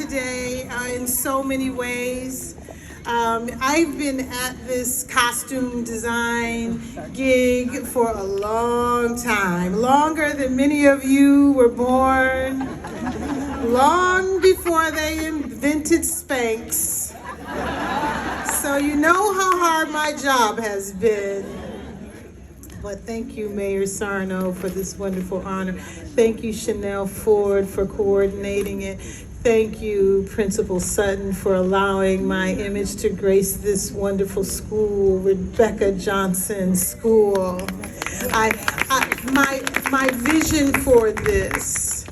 today in so many ways. I've been at this costume design gig for a long time, longer than many of you were born, long before they invented Spanx. So you know how hard my job has been. But thank you, Mayor Sarno, for this wonderful honor. Thank you, Chanel Ford, for coordinating it. Thank you, Principal Sutton, for allowing my image to grace this wonderful school, Rebecca Johnson School. My vision for this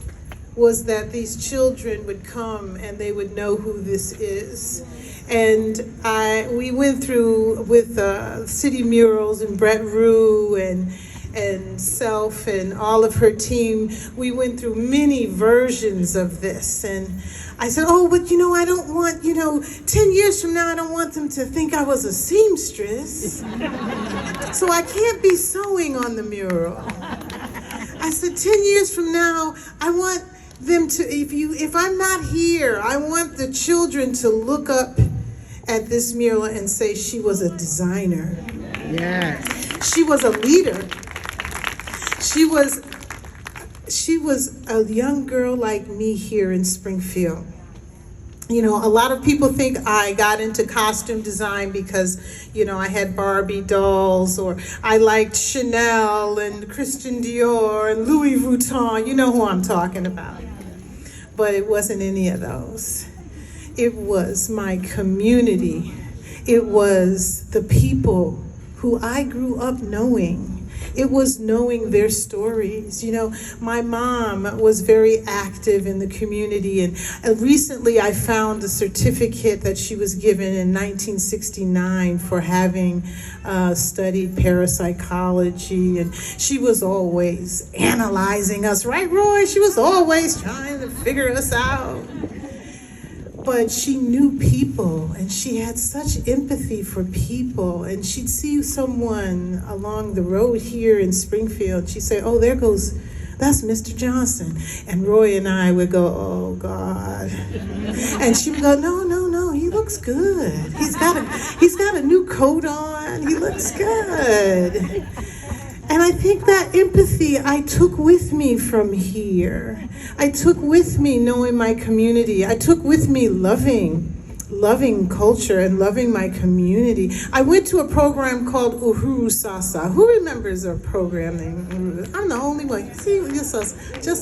was that these children would come and they would know who this is. And we went through with City Murals and Brett Rue and Self and all of her team, we went through many versions of this. And I said, oh, but I don't want, 10 years from now, I don't want them to think I was a seamstress. So I can't be sewing on the mural. I said, 10 years from now, I want them to, if I'm not here, I want the children to look up at this mural and say she was a designer. Yes. She was a leader. She was a young girl like me here in Springfield. A lot of people think I got into costume design because, I had Barbie dolls, or I liked Chanel and Christian Dior and Louis Vuitton. You know who I'm talking about. But it wasn't any of those. It was my community. It was the people who I grew up knowing. It was knowing their stories. My mom was very active in the community, and recently I found a certificate that she was given in 1969 for having studied parapsychology, and she was always analyzing us, right, Roy? She was always trying to figure us out. But she knew people, and she had such empathy for people, and she'd see someone along the road here in Springfield. She'd say, oh, that's Mr. Johnson. And Roy and I would go, oh, God. And she would go, no, he looks good. He's got a new coat on. He looks good. And I think that empathy I took with me from here. I took with me knowing my community. I took with me loving culture and loving my community. I went to a program called Uhuru Sasa. Who remembers a program named Uhuru? I'm the only one. See, just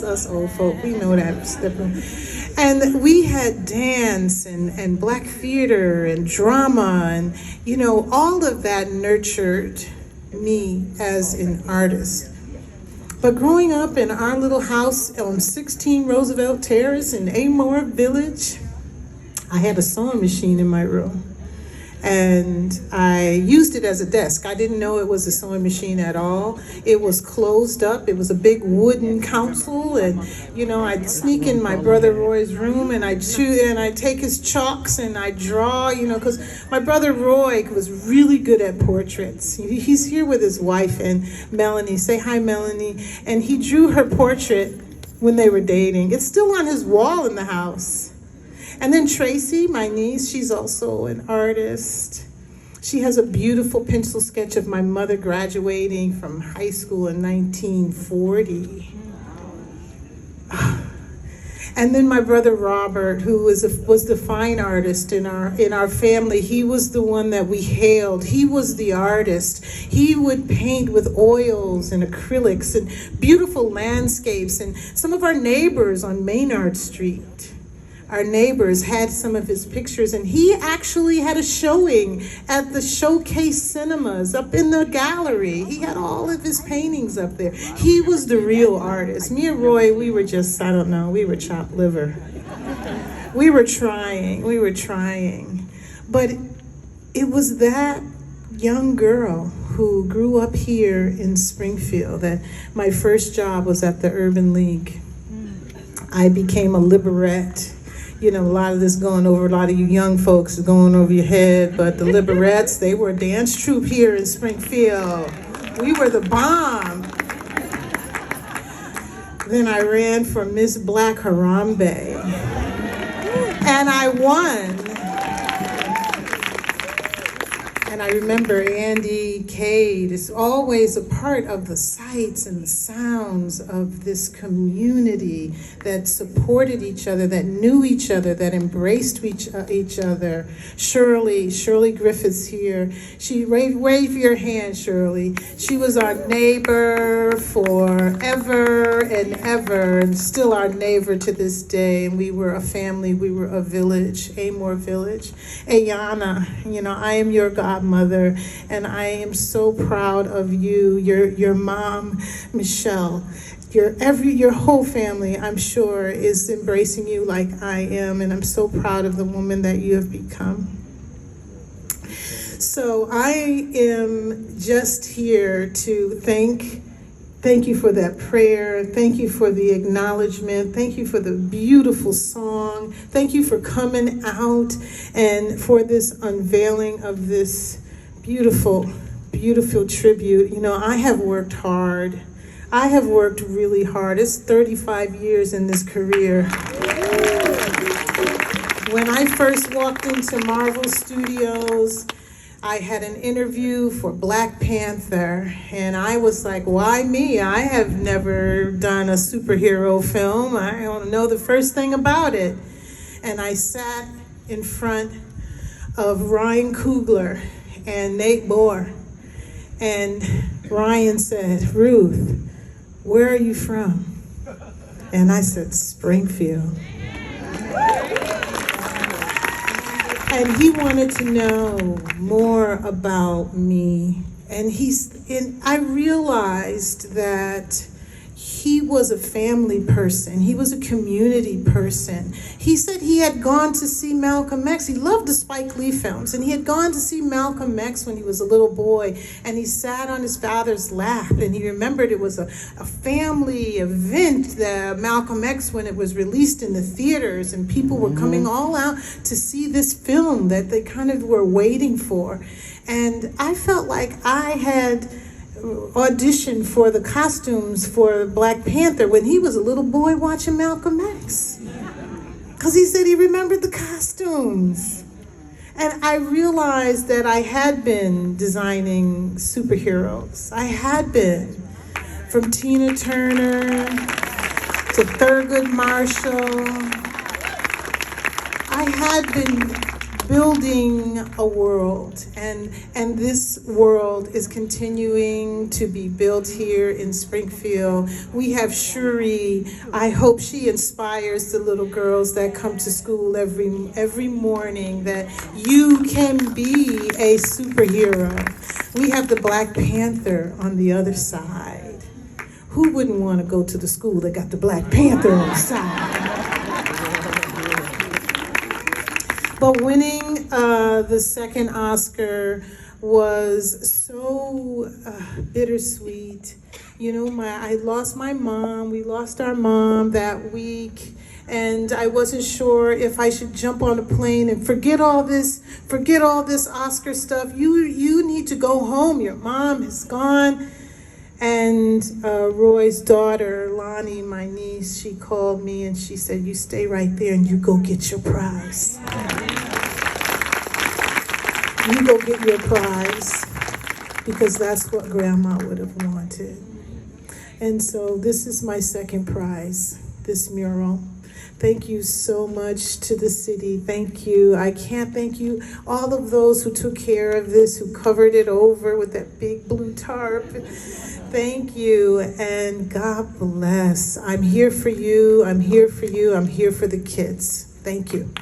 us old folk. We know that. And we had dance and black theater and drama, and all of that nurtured me as an artist. But growing up in our little house on 16 Roosevelt Terrace in Amore Village, I had a sewing machine in my room, and I used it as a desk. I didn't know it was a sewing machine at all. It was closed up. It was a big wooden console, and I'd sneak in my brother Roy's room, and I'd take his chalks and I'd draw, because my brother Roy was really good at portraits. He's here with his wife and Melanie. Say hi, Melanie. And he drew her portrait when they were dating. It's still on his wall in the house. And then Tracy, my niece, she's also an artist. She has a beautiful pencil sketch of my mother graduating from high school in 1940. And then my brother Robert, who was the fine artist in our family, he was the one that we hailed. He was the artist. He would paint with oils and acrylics and beautiful landscapes. And some of our neighbors on Maynard Street, our neighbors had some of his pictures, and he actually had a showing at the Showcase Cinemas up in the gallery. He had all of his paintings up there. He was the real artist. Me and Roy, we were just, we were chopped liver. We were trying. But it was that young girl who grew up here in Springfield that my first job was at the Urban League. I became a liberette. A lot of this going over, a lot of you young folks is going over your head, but the Liberettes, they were a dance troupe here in Springfield. We were the bomb. Then I ran for Miss Black Harambe. And I won. And I remember Andy Cade is always a part of the sights and the sounds of this community that supported each other, that knew each other, that embraced each other. Shirley Griffiths here. She wave your hand, Shirley. She was our neighbor forever and ever, and still our neighbor to this day. And we were a family. We were a village, Amor Village. Ayana, I am your godmother, and I am so proud of you. Your mom, Michelle. Your whole family, I'm sure, is embracing you like I am, and I'm so proud of the woman that you have become. So I am just here to thank you for that prayer. Thank you for the acknowledgement. Thank you for the beautiful song. Thank you for coming out and for this unveiling of this beautiful, beautiful tribute. I have worked hard. I have worked really hard. It's 35 years in this career. When I first walked into Marvel Studios, I had an interview for Black Panther, and I was like, why me? I have never done a superhero film. I don't know the first thing about it. And I sat in front of Ryan Coogler and Nate Bohr, and Ryan said, Ruth, where are you from? And I said, Springfield. And he wanted to know more about me. And I realized that he was a family person. He was a community person. He said he had gone to see Malcolm X. He loved the Spike Lee films. And he had gone to see Malcolm X when he was a little boy. And he sat on his father's lap. And he remembered it was a family event, Malcolm X, when it was released in the theaters. And people were coming all out to see this film that they kind of were waiting for. And I felt like I had auditioned for the costumes for Black Panther when he was a little boy watching Malcolm X. Because he said he remembered the costumes. And I realized that I had been designing superheroes. I had been. From Tina Turner to Thurgood Marshall. I had been building a world, and this world is continuing to be built here in Springfield. We have Shuri. I hope she inspires the little girls that come to school every morning that you can be a superhero. We have the Black Panther on the other side. Who wouldn't want to go to the school that got the Black Panther on the side? But winning the second Oscar was so bittersweet. I lost my mom. We lost our mom that week. And I wasn't sure if I should jump on a plane and forget all this Oscar stuff. You need to go home. Your mom is gone. And Roy's daughter, Lonnie, my niece, she called me and she said, you stay right there and you go get your prize. You go get your prize, because that's what Grandma would have wanted. And so this is my second prize, this mural. Thank you so much to the city. Thank you. I can't thank you. All of those who took care of this, who covered it over with that big blue tarp. Thank you, and God bless. I'm here for you. I'm here for you. I'm here for the kids. Thank you.